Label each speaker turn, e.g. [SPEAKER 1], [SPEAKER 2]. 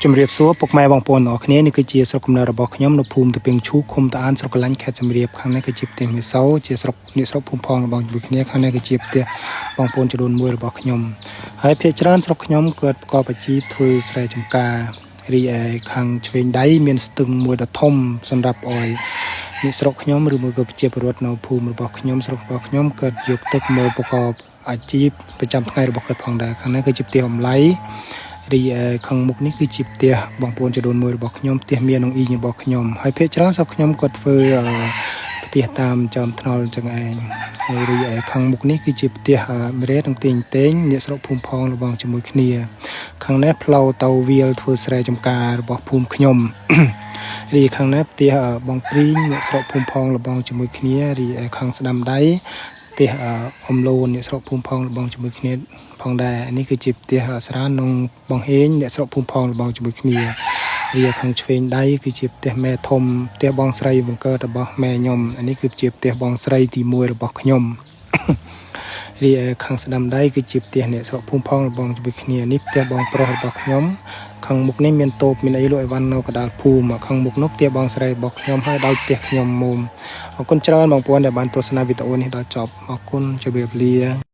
[SPEAKER 1] ជំរាបសួរពុកម៉ែបងប្អូនអរគ្នានេះគឺជាស្រុកកំណើតរបស់ខ្ញុំនៅភូមិតាពីងឈូឃុំតាអានស្រុកកលាញ់ខេត្តសៀមរាបខាងនេះគឺជាផ្ទះមេសោជាស្រុកនេះស្រុកភូមិផងរបស់ជាមួយគ្នាខាងនេះគឺជាផ្ទះបងប្អូនចំនួនមួយរបស់ខ្ញុំហើយភាគច្រើនស្រុកខ្ញុំគាត់ប្រកបអាជីពធ្វើស្រែចម្ការរីឯខាងឆ្វេងដៃមានស្ទឹងមួយដ៏ធំសម្រាប់អោយនេះស្រុកខ្ញុំឬមួយក៏ប្រជាពលរដ្ឋនៅភូមិរបស់ខ្ញុំស្រុករបស់ខ្ញុំគាត់យកទឹកមកប្រកបអាជីពប្រចាំថ្ងៃរបស់គាត់ផងដែរខាងនេះគឺជាផ្ទះអំឡៃរីខាងមុខនេះគឺជាផ្ទះបងប្អូនចំនួនមួយរបស់ខ្ញុំផ្ទះមាននងអ៊ីរបស់ខ្ញុំហើយភាគច្រើនស្រុកខ្ញុំគាត់ធ្វើផ្ទះតាមចំថ្នល់ចឹងឯងហើយរីឯខាងមុខនេះគឺជាផ្ទះម្រេតនិងតេងអ្នកស្រុកភូមិផងរបស់ជាមួយគ្នាខាងនេះផ្លូវទៅវាលធ្វើស្រែចម្ការរបស់ភូមិខ្ញុំរីខាងនេះផ្ទះបងព្រីងអ្នកស្រុកភូមិផងរបស់ជាមួយគ្នារីឯខាងស្ដាំដៃផ្ទះអំលូនអ្នកស្រុកភូមិផងរបស់ជាមួយគ្នាផងដែរនេះគឺជាផ្ទះស្រាននិងបងហេងអ្នកស្រុកភូមិផងរបស់ជាមួយគ្នារីខាងឆ្វេងដៃគឺជាផ្ទះម៉ែធំផ្ទះបងស្រីបង្កើតរបស់ម៉ែខ្ញុំនេះគឺជាផ្ទះបងស្រីទី1របស់ខ្ញុំរីខាងស្ដាំដៃគឺជាផ្ទះអ្នកស្រុកភូមិផងរបស់ជាមួយគ្នានេះផ្ទះបងប្រុសរបស់ខ្ញុំខាងមុខនេះមានតូបមានអីលក់អីវ៉ាន់នៅកណ្ដាលភូមិខាងមុខនោះផ្ទះបងស្រីរបស់ខ្ញុំហើយដល់ផ្ទះខ្ញុំមុំអរគុណច្រើនបងប្អូនដែលបានទស្សនាវីដេអូនេះដល់ចប់អរគុណជម្រាបលា